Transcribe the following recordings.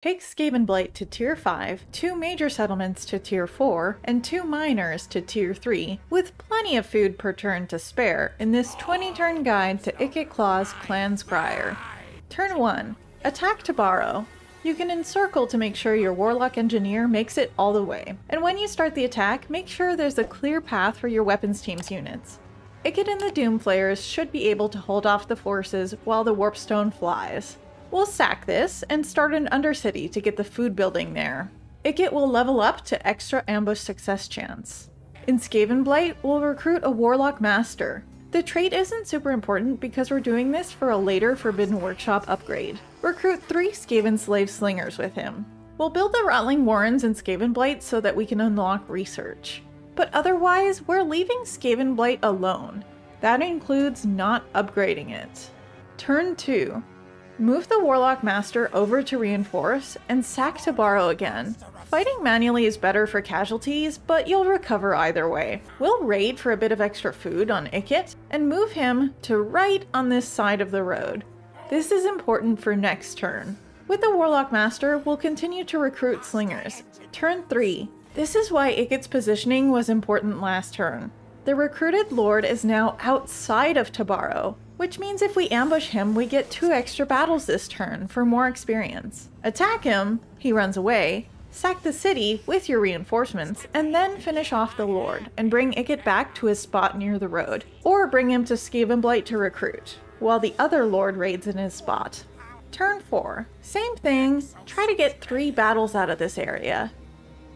Take Skavenblight to Tier 5, 2 major settlements to Tier 4, and 2 minors to Tier 3, with plenty of food per turn to spare in this 20-turn guide to Ikit Claw's Clan Skryre. Turn 1. Attack to borrow. You can encircle to make sure your Warlock Engineer makes it all the way, and when you start the attack, make sure there's a clear path for your weapons team's units. Ikit and the Doomflayers should be able to hold off the forces while the Warpstone flies. We'll sack this and start an Undercity to get the food building there. Ikit will level up to extra ambush success chance. In Skavenblight, we'll recruit a Warlock Master. The trait isn't super important because we're doing this for a later Forbidden Workshop upgrade. Recruit 3 Skaven Slave Slingers with him. We'll build the Rattling Warrens in Skavenblight so that we can unlock research. But otherwise, we're leaving Skavenblight alone. That includes not upgrading it. Turn 2. Move the Warlock Master over to reinforce, and sack to borrow again. Fighting manually is better for casualties, but you'll recover either way. We'll raid for a bit of extra food on Ikit, and move him to right on this side of the road. This is important for next turn. With the Warlock Master, we'll continue to recruit Slingers. Turn 3. This is why Ikit's positioning was important last turn. The recruited Lord is now outside of Tabaro, which means if we ambush him, we get 2 extra battles this turn for more experience. Attack him, he runs away, sack the city with your reinforcements, and then finish off the Lord and bring Ikit back to his spot near the road, or bring him to Skavenblight to recruit, while the other Lord raids in his spot. Turn 4. Same thing, try to get 3 battles out of this area.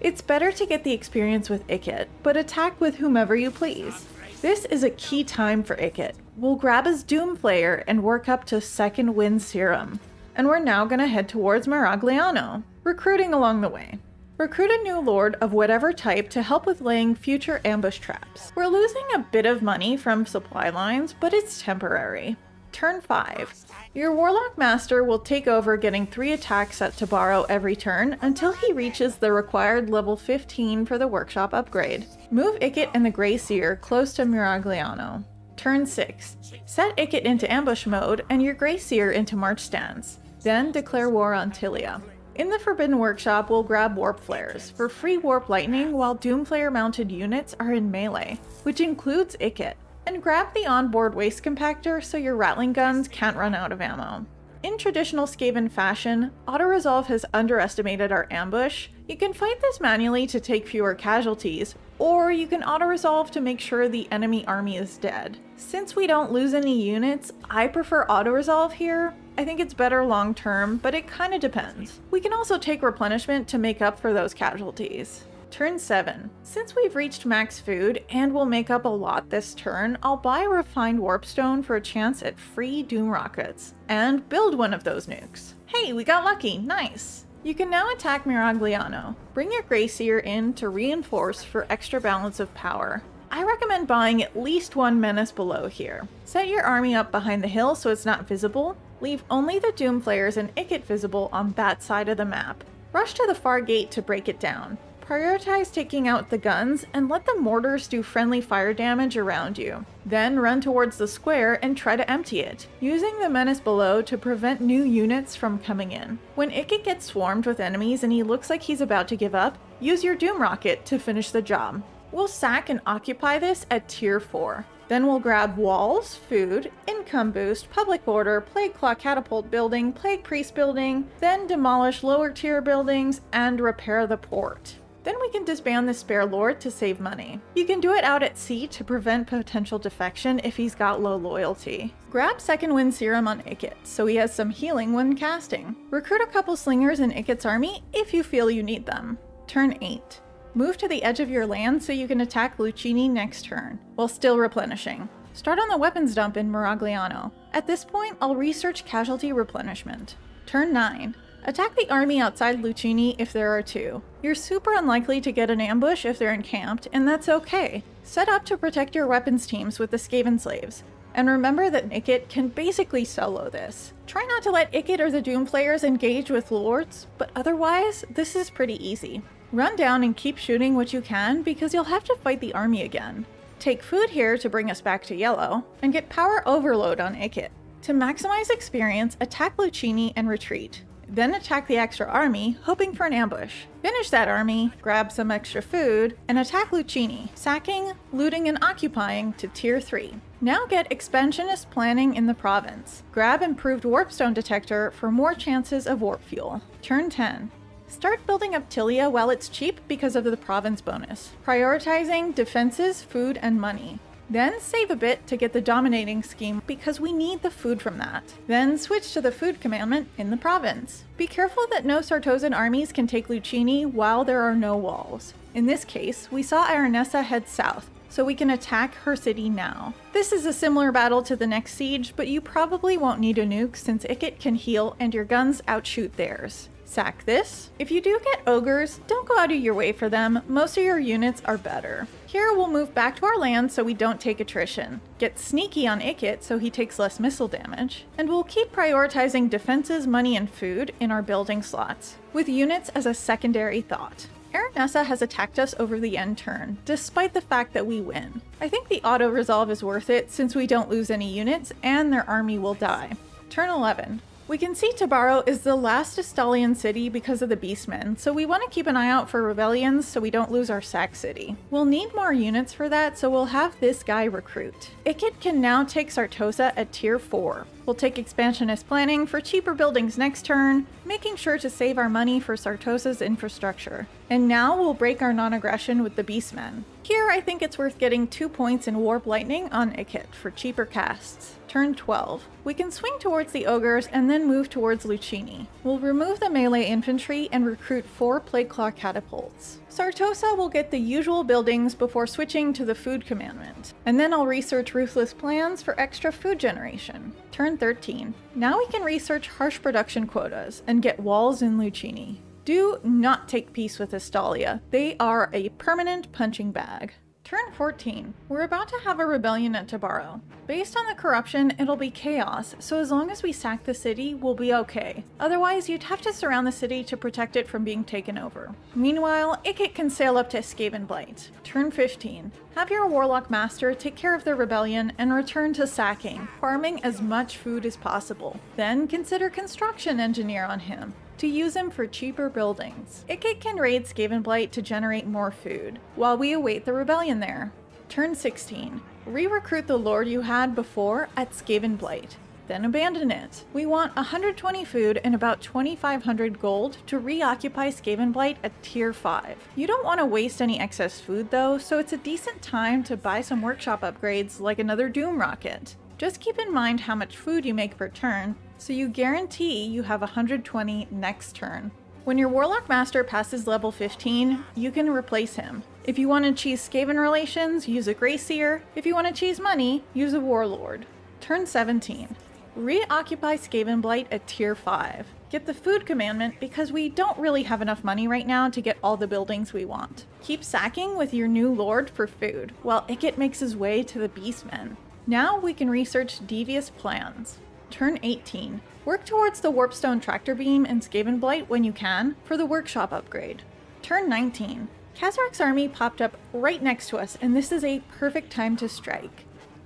It's better to get the experience with Ikit, but attack with whomever you please. This is a key time for Ikit. We'll grab his Doomflayer and work up to 2nd Wind Serum. And we're now gonna head towards Miragliano, recruiting along the way. Recruit a new Lord of whatever type to help with laying future ambush traps. We're losing a bit of money from supply lines, but it's temporary. Turn 5. Your Warlock Master will take over getting 3 attacks set to borrow every turn until he reaches the required level 15 for the workshop upgrade. Move Ikit and the Grey Seer close to Miragliano. Turn 6. Set Ikit into ambush mode and your Grey Seer into march stance. Then declare war on Tilea. In the Forbidden Workshop, we'll grab Warp Flares for free Warp Lightning while Doomflayer mounted units are in melee, which includes Ikit. And grab the onboard waste compactor so your Rattling guns can't run out of ammo. In traditional Skaven fashion, auto-resolve has underestimated our ambush. You can fight this manually to take fewer casualties, or you can auto-resolve to make sure the enemy army is dead. Since we don't lose any units, I prefer auto-resolve here. I think it's better long term, but it kinda depends. We can also take replenishment to make up for those casualties. Turn 7. Since we've reached max food and will make up a lot this turn, I'll buy a refined Warpstone for a chance at free Doom Rockets, and build one of those nukes. Hey, we got lucky, nice! You can now attack Miragliano. Bring your Grey Seer in to reinforce for extra balance of power. I recommend buying at least 1 Menace below here. Set your army up behind the hill so it's not visible. Leave only the Doomflayers and Ikit visible on that side of the map. Rush to the far gate to break it down. Prioritize taking out the guns and let the mortars do friendly fire damage around you. Then run towards the square and try to empty it, using the Menace below to prevent new units from coming in. When Ikit gets swarmed with enemies and he looks like he's about to give up, use your Doom Rocket to finish the job. We'll sack and occupy this at Tier 4. Then we'll grab walls, food, income boost, public order, Plague Claw Catapult building, Plague Priest building, then demolish lower tier buildings and repair the port. Then we can disband the spare Lord to save money. You can do it out at sea to prevent potential defection if he's got low loyalty. Grab 2nd Wind Serum on Ikit, so he has some healing when casting. Recruit a couple Slingers in Ikit's army if you feel you need them. Turn 8. Move to the edge of your land so you can attack Lucini next turn, while still replenishing. Start on the weapons dump in Miragliano. At this point, I'll research casualty replenishment. Turn 9. Attack the army outside Lucini if there are 2. You're super unlikely to get an ambush if they're encamped, and that's okay. Set up to protect your weapons teams with the Skaven Slaves. And remember that Ikit can basically solo this. Try not to let Ikit or the Doomflayers engage with Lords, but otherwise, this is pretty easy. Run down and keep shooting what you can because you'll have to fight the army again. Take food here to bring us back to yellow, and get power overload on Ikit. To maximize experience, attack Lucini and retreat. then attack the extra army, hoping for an ambush. Finish that army, grab some extra food, and attack Lucini, sacking, looting, and occupying to tier 3. Now get expansionist planning in the province. Grab improved warpstone detector for more chances of warp fuel. Turn 10. Start building up Tilea while it's cheap because of the province bonus, prioritizing defenses, food, and money. Then save a bit to get the dominating scheme because we need the food from that. Then switch to the food commandment in the province. Be careful that no Sartosan armies can take Lucini while there are no walls. In this case, we saw Aranessa head south, so we can attack her city now. This is a similar battle to the next siege, but you probably won't need a nuke since Ikit can heal and your guns outshoot theirs. Sack this. If you do get ogres, don't go out of your way for them. Most of your units are better. Here we'll move back to our land so we don't take attrition. Get sneaky on Ikit so he takes less missile damage. And we'll keep prioritizing defenses, money, and food in our building slots, with units as a secondary thought. Aranessa has attacked us over the end turn, despite the fact that we win. I think the auto-resolve is worth it since we don't lose any units and their army will die. Turn 11. We can see Tabaro is the last Estalian city because of the Beastmen, so we want to keep an eye out for rebellions so we don't lose our sack city. We'll need more units for that, so we'll have this guy recruit. Ikit can now take Sartosa at tier 4. We'll take expansionist planning for cheaper buildings next turn, making sure to save our money for Sartosa's infrastructure. And now we'll break our non-aggression with the Beastmen. Here I think it's worth getting 2 points in Warp Lightning on Ikit for cheaper casts. Turn 12. We can swing towards the ogres and then move towards Lucini. We'll remove the melee infantry and recruit 4 Plague Claw catapults. Sartosa will get the usual buildings before switching to the food commandment. And then I'll research ruthless plans for extra food generation. Turn 13. Now we can research harsh production quotas and get walls in Lucini. Do not take peace with Estalia. They are a permanent punching bag. Turn 14. We're about to have a rebellion at Tabaro. Based on the corruption, it'll be chaos, so as long as we sack the city, we'll be okay. Otherwise, you'd have to surround the city to protect it from being taken over. Meanwhile, Ikit can sail up to Skavenblight. Turn 15. Have your Warlock Master take care of the rebellion and return to sacking, farming as much food as possible. Then consider Construction Engineer on him to use him for cheaper buildings. Ikit can raid Skavenblight to generate more food, while we await the rebellion there. Turn 16. Re-recruit the lord you had before at Skavenblight, then abandon it. We want 120 food and about 2,500 gold to reoccupy Skavenblight at tier 5. You don't want to waste any excess food though, so it's a decent time to buy some workshop upgrades like another Doom rocket. Just keep in mind how much food you make per turn, so you guarantee you have 120 next turn. When your Warlock Master passes level 15, you can replace him. If you want to cheese Skaven relations, use a Greyseer. If you want to cheese money, use a Warlord. Turn 17. Reoccupy Skavenblight at tier 5. Get the food commandment because we don't really have enough money right now to get all the buildings we want. Keep sacking with your new lord for food, while Ikit makes his way to the Beastmen. Now we can research devious plans. Turn 18. Work towards the Warpstone Tractor Beam and Skavenblight when you can for the workshop upgrade. Turn 19. Khazrak's army popped up right next to us, and this is a perfect time to strike.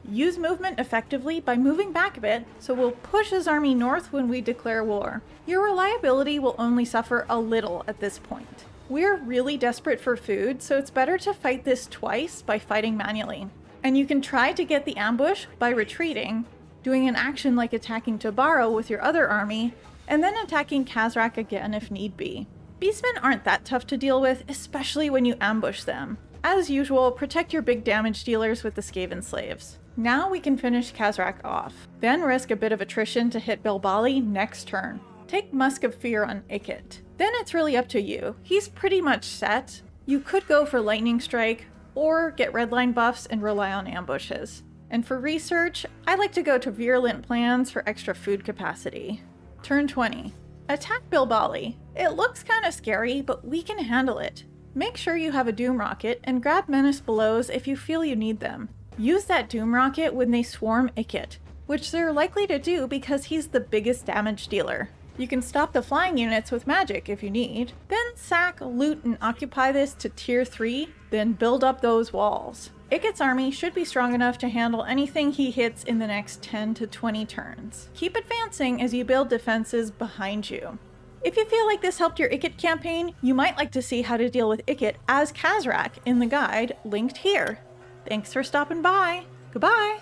Use movement effectively by moving back a bit, so we'll push his army north when we declare war. Your reliability will only suffer a little at this point. We're really desperate for food, so it's better to fight this twice by fighting manually. And you can try to get the ambush by retreating, doing an action like attacking Tabaro with your other army, and then attacking Khazrak again if need be. Beastmen aren't that tough to deal with, especially when you ambush them. As usual, protect your big damage dealers with the Skaven slaves. Now we can finish Khazrak off, then risk a bit of attrition to hit Bilbali next turn. Take Musk of Fear on Ikit. Then it's really up to you. He's pretty much set. You could go for Lightning Strike, or get redline buffs and rely on ambushes. And for research, I like to go to Virulent Plans for extra food capacity. Turn 20. Attack Bilbali. It looks kinda scary, but we can handle it. Make sure you have a Doom Rocket and grab Menace Belows if you feel you need them. Use that Doom Rocket when they swarm Ikit, which they're likely to do because he's the biggest damage dealer. You can stop the flying units with magic if you need. Then sack, loot, and occupy this to tier 3, then build up those walls. Ikit's army should be strong enough to handle anything he hits in the next 10 to 20 turns. Keep advancing as you build defenses behind you. If you feel like this helped your Ikit campaign, you might like to see how to deal with Ikit as Khazrak in the guide linked here. Thanks for stopping by. Goodbye!